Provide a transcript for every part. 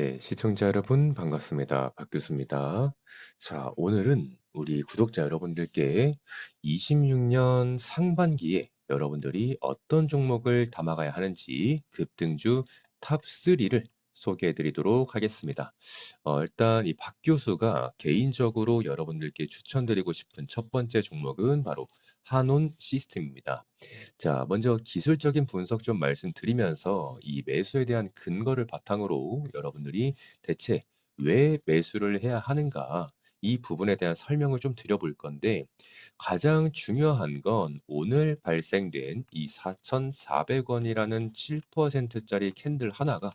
네, 시청자 여러분 반갑습니다. 박교수입니다. 자, 오늘은 우리 구독자 여러분들께 26년 상반기에 여러분들이 어떤 종목을 담아가야 하는지 급등주 탑 3를 소개해 드리도록 하겠습니다. 일단 이 박 교수가 개인적으로 여러분들께 추천드리고 싶은 첫 번째 종목은 바로 한온 시스템입니다. 자, 먼저 기술적인 분석 좀 말씀드리면서 이 매수에 대한 근거를 바탕으로 여러분들이 대체 왜 매수를 해야 하는가 이 부분에 대한 설명을 좀 드려볼 건데 가장 중요한 건 오늘 발생된 이 4,400원이라는 7%짜리 캔들 하나가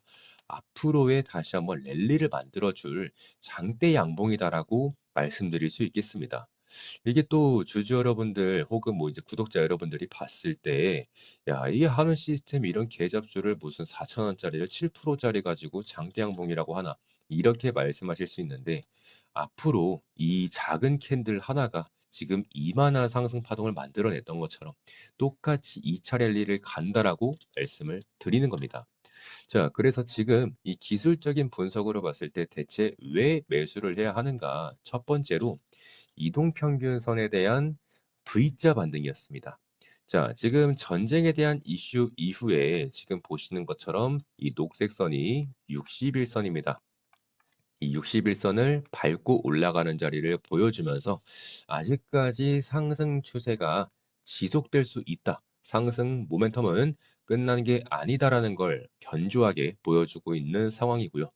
앞으로의 다시 한번 랠리를 만들어줄 장대 양봉이다라고 말씀드릴 수 있겠습니다. 이게 또 주주 여러분들 혹은 뭐 이제 구독자 여러분들이 봤을 때 야, 이 한원 시스템 이런 계잡주를 무슨 4천 원짜리를 7%짜리 가지고 장대양봉이라고 하나 이렇게 말씀하실 수 있는데 앞으로 이 작은 캔들 하나가 지금 이만한 상승 파동을 만들어냈던 것처럼 똑같이 2차 랠리를 간다라고 말씀을 드리는 겁니다. 자, 그래서 지금 이 기술적인 분석으로 봤을 때 대체 왜 매수를 해야 하는가? 첫 번째로 이동평균선에 대한 V자 반등이었습니다. 자, 지금 전쟁에 대한 이슈 이후에 지금 보시는 것처럼 이 녹색 선이 61선입니다. 이 61선을 밟고 올라가는 자리를 보여주면서 아직까지 상승 추세가 지속될 수 있다. 상승 모멘텀은 끝난 게 아니다라는 걸 견조하게 보여주고 있는 상황이고요.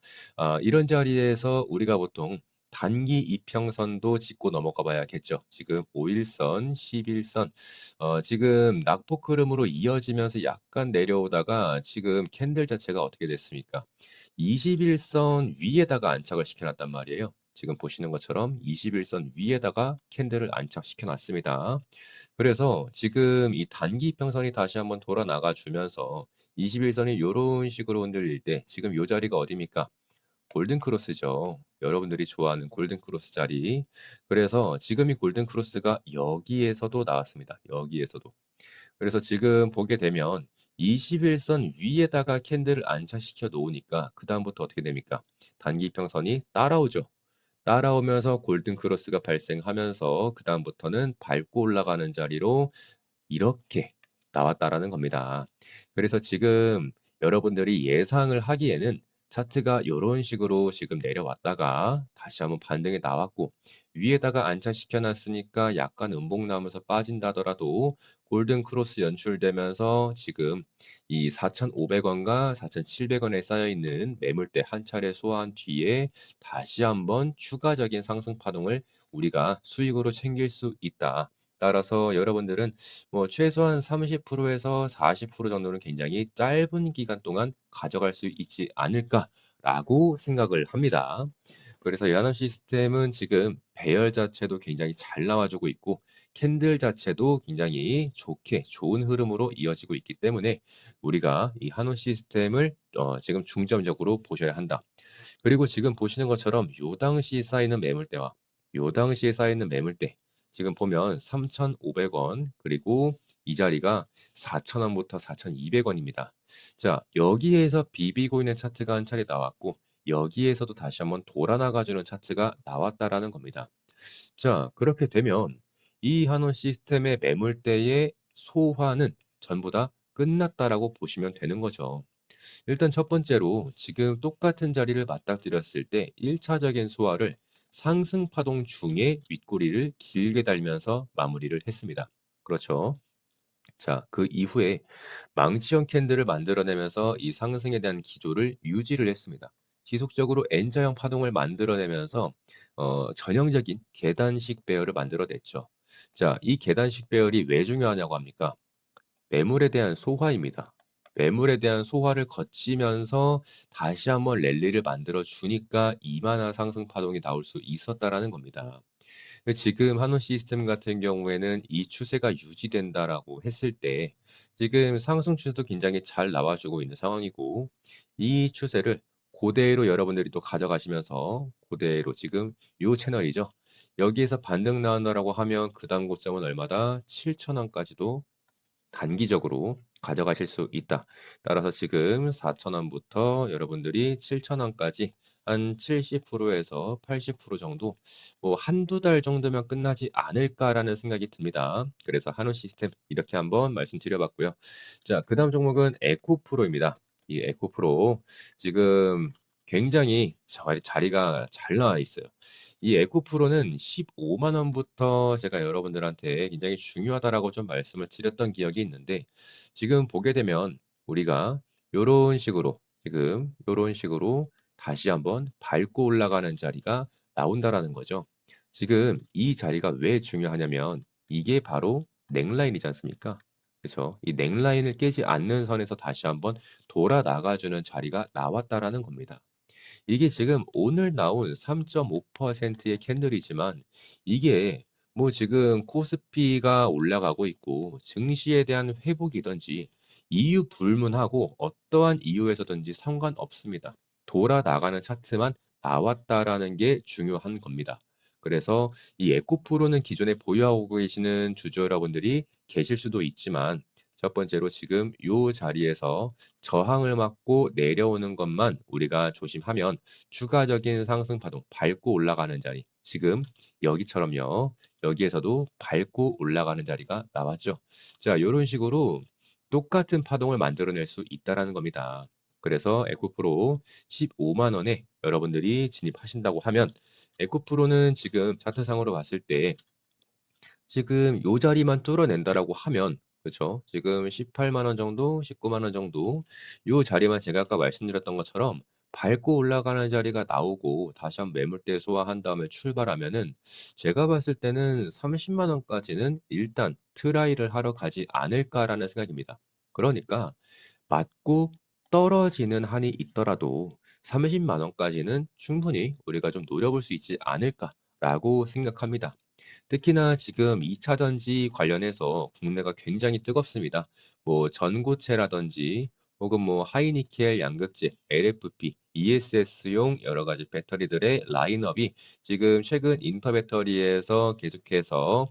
이런 자리에서 우리가 보통 단기 이평선도 짚고 넘어가 봐야겠죠. 지금 5일선, 11선, 지금 낙폭 흐름으로 이어지면서 약간 내려오다가 지금 캔들 자체가 어떻게 됐습니까? 21선 위에다가 안착을 시켜놨단 말이에요. 지금 보시는 것처럼 21선 위에다가 캔들을 안착시켜 놨습니다. 그래서 지금 이 단기 이평선이 다시 한번 돌아 나가 주면서 21선이 이런 식으로 흔들릴 때 지금 이 자리가 어디입니까? 골든 크로스죠. 여러분들이 좋아하는 골든 크로스 자리. 그래서 지금 이 골든 크로스가 여기에서도 나왔습니다. 여기에서도. 그래서 지금 보게 되면 21선 위에다가 캔들을 안착시켜 놓으니까 그다음부터 어떻게 됩니까? 단기 이평선이 따라오죠. 따라오면서 골든 크로스가 발생하면서 그다음부터는 밟고 올라가는 자리로 이렇게 나왔다라는 겁니다. 그래서 지금 여러분들이 예상을 하기에는 차트가 요런 식으로 지금 내려왔다가 다시 한번 반등이 나왔고 위에다가 안착시켜 놨으니까 약간 음봉 나면서 빠진다더라도 골든 크로스 연출되면서 지금 이 4,500원과 4,700원에 쌓여 있는 매물대 한 차례 소화한 뒤에 다시 한번 추가적인 상승 파동을 우리가 수익으로 챙길 수 있다. 따라서 여러분들은 뭐 최소한 30%에서 40% 정도는 굉장히 짧은 기간 동안 가져갈 수 있지 않을까라고 생각을 합니다. 그래서 연합 시스템은 지금 배열 자체도 굉장히 잘 나와주고 있고 캔들 자체도 굉장히 좋게 좋은 흐름으로 이어지고 있기 때문에 우리가 이 한원 시스템을 지금 중점적으로 보셔야 한다. 그리고 지금 보시는 것처럼 요 당시 쌓이는 매물대와 요 당시에 쌓이는 매물대 지금 보면 3,500원 그리고 이 자리가 4,000원부터 4,200원입니다. 자, 여기에서 비비고 있는 차트가 한 차례 나왔고 여기에서도 다시 한번 돌아 나가주는 차트가 나왔다라는 겁니다. 자, 그렇게 되면 이 한원 시스템의 매물대의 소화는 전부 다 끝났다라고 보시면 되는 거죠. 일단 첫 번째로 지금 똑같은 자리를 맞닥뜨렸을 때 1차적인 소화를 상승 파동 중에 윗꼬리를 길게 달면서 마무리를 했습니다. 그렇죠. 자, 그 이후에 망치형 캔들을 만들어내면서 이 상승에 대한 기조를 유지를 했습니다. 지속적으로 N자형 파동을 만들어내면서 전형적인 계단식 배열을 만들어냈죠. 자, 이 계단식 배열이 왜 중요하냐고 합니까? 매물에 대한 소화입니다. 매물에 대한 소화를 거치면서 다시 한번 랠리를 만들어 주니까 이만한 상승 파동이 나올 수 있었다라는 겁니다. 지금 한원 시스템 같은 경우에는 이 추세가 유지된다라고 했을 때 지금 상승 추세도 굉장히 잘 나와주고 있는 상황이고 이 추세를 그대로 여러분들이 또 가져가시면서 그대로 지금 요 채널이죠. 여기에서 반등 나온다라고 하면 그 다음 고점은 얼마다? 7,000원까지도 단기적으로 가져가실 수 있다. 따라서 지금 4,000원부터 여러분들이 7,000원까지 한 70%에서 80% 정도 뭐 한두 달 정도면 끝나지 않을까라는 생각이 듭니다. 그래서 한우 시스템 이렇게 한번 말씀드려 봤고요. 자, 그다음 종목은 에코프로입니다. 이 에코프로 지금 굉장히 자리가 잘 나와 있어요. 이 에코프로는 15만 원부터 제가 여러분들한테 굉장히 중요하다라고 좀 말씀을 드렸던 기억이 있는데 지금 보게 되면 우리가 요런 식으로 지금 요런 식으로 다시 한번 밟고 올라가는 자리가 나온다라는 거죠. 지금 이 자리가 왜 중요하냐면 이게 바로 넥라인이지 않습니까? 그쵸? 이 넥라인을 깨지 않는 선에서 다시 한번 돌아 나가주는 자리가 나왔다라는 겁니다. 이게 지금 오늘 나온 3.5%의 캔들이지만 이게 뭐 지금 코스피가 올라가고 있고 증시에 대한 회복이든지 이유 불문하고 어떠한 이유에서든지 상관없습니다. 돌아 나가는 차트만 나왔다라는 게 중요한 겁니다. 그래서 이 에코프로는 기존에 보유하고 계시는 주주 여러분들이 계실 수도 있지만 첫 번째로 지금 요 자리에서 저항을 맞고 내려오는 것만 우리가 조심하면 추가적인 상승 파동 밟고 올라가는 자리 지금 여기처럼요. 여기에서도 밟고 올라가는 자리가 나왔죠. 자, 이런 식으로 똑같은 파동을 만들어낼 수 있다라는 겁니다. 그래서 에코프로 15만 원에 여러분들이 진입하신다고 하면 에코프로는 지금 차트상으로 봤을 때 지금 요 자리만 뚫어낸다라고 하면 그쵸? 지금 18만 원 정도, 19만 원 정도 요 자리만 제가 아까 말씀드렸던 것처럼 밟고 올라가는 자리가 나오고 다시 한번 매물대 소화한 다음에 출발하면은 제가 봤을 때는 30만 원까지는 일단 트라이를 하러 가지 않을까라는 생각입니다. 그러니까 맞고 떨어지는 한이 있더라도 30만 원까지는 충분히 우리가 좀 노려볼 수 있지 않을까라고 생각합니다. 특히나 지금 2차 전지 관련해서 국내가 굉장히 뜨겁습니다. 뭐 전고체라든지 혹은 뭐 하이니켈 양극재, LFP, ESS용 여러 가지 배터리들의 라인업이 지금 최근 인터배터리에서 계속해서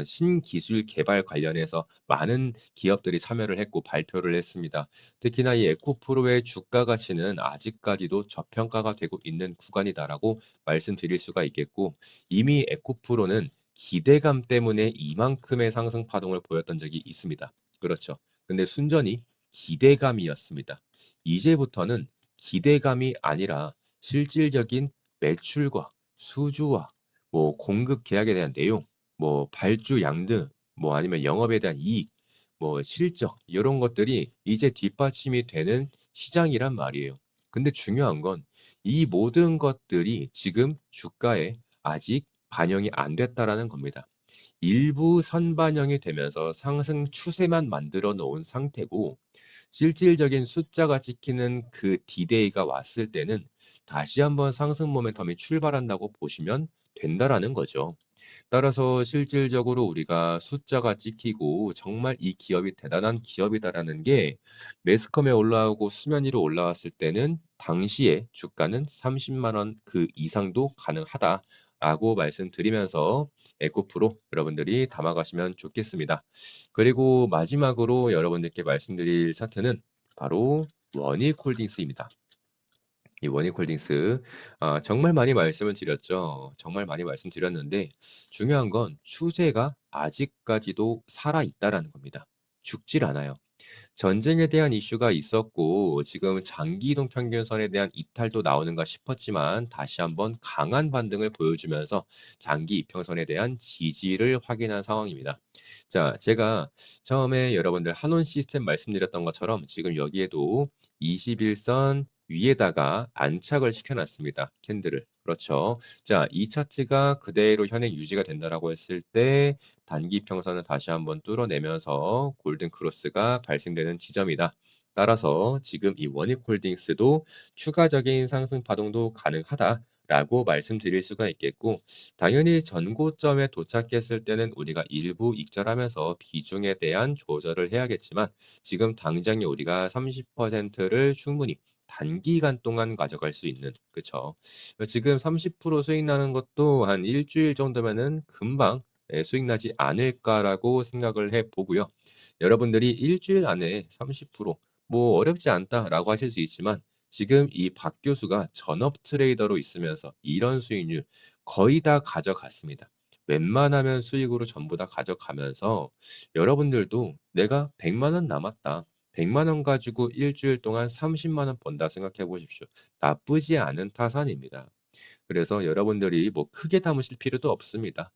신기술 개발 관련해서 많은 기업들이 참여를 했고 발표를 했습니다. 특히나 이 에코프로의 주가 가치는 아직까지도 저평가가 되고 있는 구간이다라고 말씀드릴 수가 있겠고 이미 에코프로는 기대감 때문에 이만큼의 상승 파동을 보였던 적이 있습니다. 그렇죠. 근데 순전히 기대감이었습니다. 이제부터는 기대감이 아니라 실질적인 매출과 수주와 뭐 공급 계약에 대한 내용, 뭐 발주 양등, 뭐 아니면 영업에 대한 이익, 뭐 실적 이런 것들이 이제 뒷받침이 되는 시장이란 말이에요. 근데 중요한 건 이 모든 것들이 지금 주가에 아직 반영이 안 됐다라는 겁니다. 일부 선반영이 되면서 상승 추세만 만들어 놓은 상태고 실질적인 숫자가 찍히는 그 디데이가 왔을 때는 다시 한번 상승 모멘텀이 출발한다고 보시면 된다라는 거죠. 따라서 실질적으로 우리가 숫자가 찍히고 정말 이 기업이 대단한 기업이다라는 게 매스컴에 올라오고 수면 위로 올라왔을 때는 당시에 주가는 30만 원 그 이상도 가능하다라고 말씀드리면서 에코프로 여러분들이 담아가시면 좋겠습니다. 그리고 마지막으로 여러분들께 말씀드릴 차트는 바로 원익홀딩스입니다. 이 원익홀딩스 정말 많이 말씀을 드렸죠. 정말 많이 말씀드렸는데 중요한 건 추세가 아직까지도 살아있다라는 겁니다. 죽질 않아요. 전쟁에 대한 이슈가 있었고 지금 장기 이동 평균선에 대한 이탈도 나오는가 싶었지만 다시 한번 강한 반등을 보여주면서 장기 이평선에 대한 지지를 확인한 상황입니다. 자, 제가 처음에 여러분들 한온 시스템 말씀드렸던 것처럼 지금 여기에도 21선 위에다가 안착을 시켜놨습니다. 캔들을. 그렇죠. 자, 이 차트가 그대로 현행 유지가 된다라고 했을 때 단기 평선을 다시 한번 뚫어내면서 골든 크로스가 발생되는 지점이다. 따라서 지금 이 원익홀딩스도 추가적인 상승 파동도 가능하다라고 말씀드릴 수가 있겠고 당연히 전고점에 도착했을 때는 우리가 일부 익절하면서 비중에 대한 조절을 해야겠지만 지금 당장에 우리가 30%를 충분히 단기간 동안 가져갈 수 있는 그쵸. 지금 30% 수익 나는 것도 한 일주일 정도면은 금방 수익 나지 않을까라고 생각을 해 보고요. 여러분들이 일주일 안에 30%뭐 어렵지 않다라고 하실 수 있지만 지금 이 박 교수가 전업 트레이더로 있으면서 이런 수익률 거의 다 가져갔습니다. 웬만하면 수익으로 전부 다 가져가면서 여러분들도 '내가 100만 원 남았다. 100만 원 가지고 일주일 동안 30만 원 번다.' 생각해 보십시오. 나쁘지 않은 타산입니다. 그래서 여러분들이 뭐 크게 담으실 필요도 없습니다.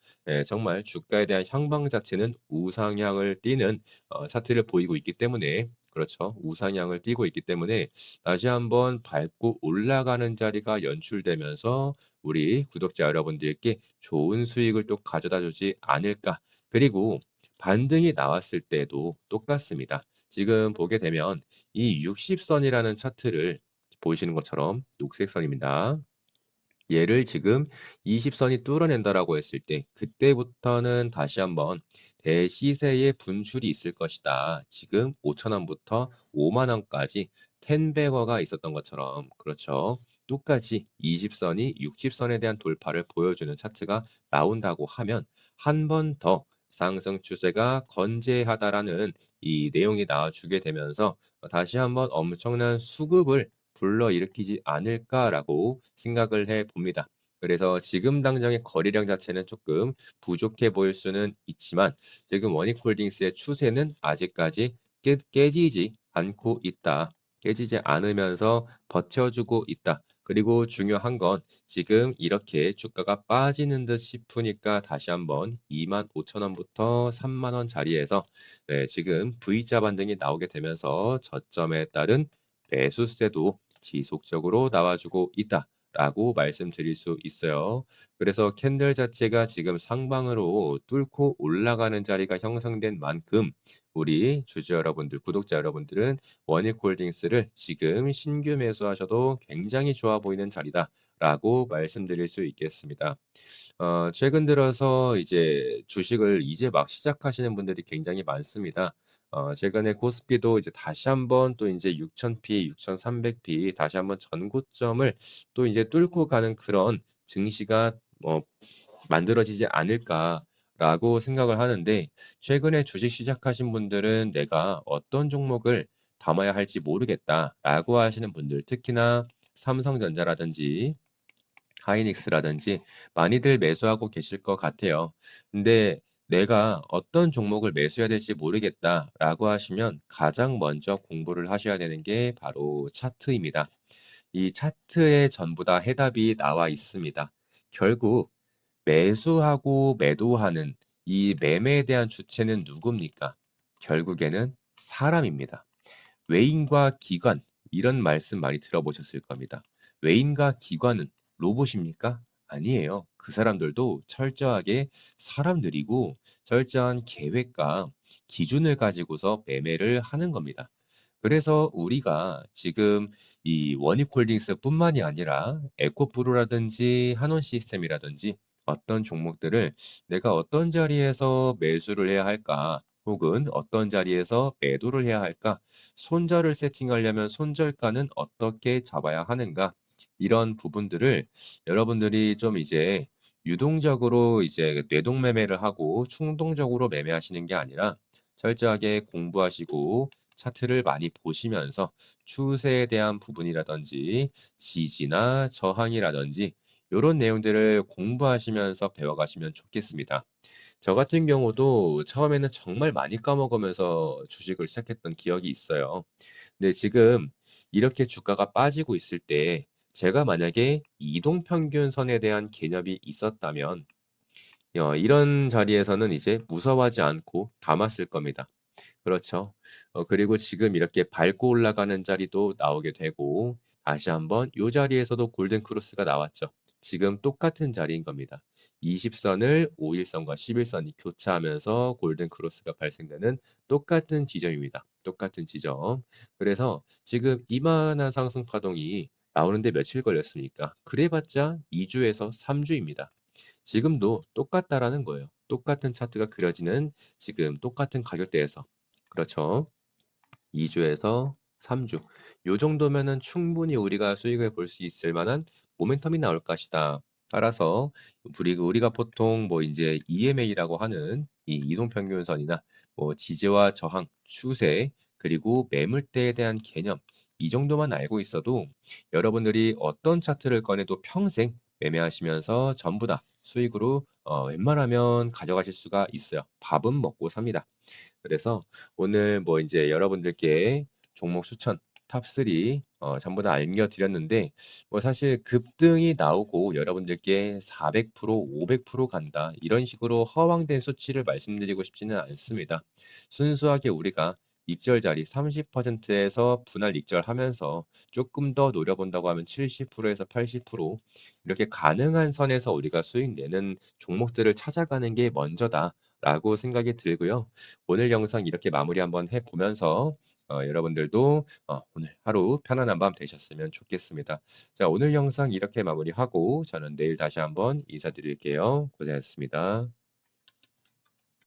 정말 주가에 대한 향방 자체는 우상향을 띠는 차트를 보이고 있기 때문에 그렇죠. 우상향을 띠고 있기 때문에 다시 한번 밟고 올라가는 자리가 연출되면서 우리 구독자 여러분들께 좋은 수익을 또 가져다 주지 않을까. 그리고 반등이 나왔을 때도 똑같습니다. 지금 보게 되면 이 60선이라는 차트를 보이시는 것처럼 녹색 선입니다. 얘를 지금 20선이 뚫어낸다라고 했을 때 그때부터는 다시 한번 대시세의 분출이 있을 것이다. 지금 5천 원부터 5만 원까지 텐베거가 있었던 것처럼 그렇죠. 똑같이 20선이 60선에 대한 돌파를 보여주는 차트가 나온다고 하면 한 번 더 상승 추세가 건재하다라는 이 내용이 나와주게 되면서 다시 한번 엄청난 수급을 불러일으키지 않을까라고 생각을 해 봅니다. 그래서 지금 당장의 거래량 자체는 조금 부족해 보일 수는 있지만 지금 원익홀딩스의 추세는 아직까지 깨지지 않고 있다. 깨지지 않으면서 버텨주고 있다. 그리고 중요한 건 지금 이렇게 주가가 빠지는 듯 싶으니까 다시 한번 25,000원부터 3만 원 자리에서 지금 V자 반등이 나오게 되면서 저점에 따른 매수세도 지속적으로 나와주고 있다라고 말씀드릴 수 있어요. 그래서 캔들 자체가 지금 상방으로 뚫고 올라가는 자리가 형성된 만큼 우리 주주 여러분들, 구독자 여러분들은 원익홀딩스를 지금 신규 매수하셔도 굉장히 좋아 보이는 자리다라고 말씀드릴 수 있겠습니다. 최근 들어서 이제 주식을 이제 막 시작하시는 분들이 굉장히 많습니다. 최근에 코스피도 이제 다시 한번 또 이제 6,000피, 6,300피 다시 한번 전고점을 또 이제 뚫고 가는 그런 증시가 만들어지지 않을까라고 생각을 하는데 최근에 주식 시작하신 분들은 내가 어떤 종목을 담아야 할지 모르겠다라고 하시는 분들 특히나 삼성전자라든지 하이닉스라든지 많이들 매수하고 계실 것 같아요. 근데 내가 어떤 종목을 매수해야 될지 모르겠다라고 하시면 가장 먼저 공부를 하셔야 되는 게 바로 차트입니다. 이 차트에 전부 다 해답이 나와 있습니다. 결국 매수하고 매도하는 이 매매에 대한 주체는 누굽니까? 결국에는 사람입니다. 외인과 기관 이런 말씀 많이 들어보셨을 겁니다. 외인과 기관은 로봇입니까? 아니에요. 그 사람들도 철저하게 사람들이고 철저한 계획과 기준을 가지고서 매매를 하는 겁니다. 그래서 우리가 지금 이 원익홀딩스뿐만이 아니라 에코프로라든지 한원시스템이라든지 어떤 종목들을 내가 어떤 자리에서 매수를 해야 할까? 혹은 어떤 자리에서 매도를 해야 할까? 손절을 세팅하려면 손절가는 어떻게 잡아야 하는가? 이런 부분들을 여러분들이 좀 이제 유동적으로 이제 뇌동 매매를 하고 충동적으로 매매하시는 게 아니라 철저하게 공부하시고 차트를 많이 보시면서 추세에 대한 부분이라든지 지지나 저항이라든지 요런 내용들을 공부하시면서 배워가시면 좋겠습니다. 저 같은 경우도 처음에는 정말 많이 까먹으면서 주식을 시작했던 기억이 있어요. 근데 지금 이렇게 주가가 빠지고 있을 때 제가 만약에 이동평균선에 대한 개념이 있었다면 이런 자리에서는 이제 무서워하지 않고 담았을 겁니다. 그렇죠. 그리고 지금 이렇게 밟고 올라가는 자리도 나오게 되고 다시 한번 요 자리에서도 골든 크로스가 나왔죠. 지금 똑같은 자리인 겁니다. 20선을 5일선과 11선이 교차하면서 골든 크로스가 발생되는 똑같은 지점입니다. 똑같은 지점. 그래서 지금 이만한 상승 파동이 나오는데 며칠 걸렸습니까? 그래봤자 2주에서 3주입니다. 지금도 똑같다라는 거예요. 똑같은 차트가 그려지는 지금 똑같은 가격대에서 그렇죠. 2주에서 3주. 요 정도면은 충분히 우리가 수익을 볼 수 있을 만한 모멘텀이 나올 것이다. 따라서 우리가 보통 뭐 인제 EMA라고 하는 이 이동평균선이나 뭐 지지와 저항, 추세, 그리고 매물대에 대한 개념, 이 정도만 알고 있어도 여러분들이 어떤 차트를 꺼내도 평생 매매하시면서 전부 다 수익으로 웬만하면 가져가실 수가 있어요. 밥은 먹고 삽니다. 그래서 오늘 뭐 인제 여러분들께 종목 추천 탑3 전부 다 알려 드렸는데, 뭐 사실 급등이 나오고 여러분들께 400% 500% 간다, 이런 식으로 허황된 수치를 말씀드리고 싶지는 않습니다. 순수하게 우리가 익절 자리 30% 에서 분할 익절하면서 조금 더 노려본다고 하면 70% 에서 80% 이렇게 가능한 선에서 우리가 수익 내는 종목들을 찾아가는 게 먼저다라고 생각이 들고요. 오늘 영상 이렇게 마무리 한번 해 보면서 여러분들도 오늘 하루 편안한 밤 되셨으면 좋겠습니다. 자, 오늘 영상 이렇게 마무리하고 저는 내일 다시 한번 인사드릴게요. 고생하셨습니다.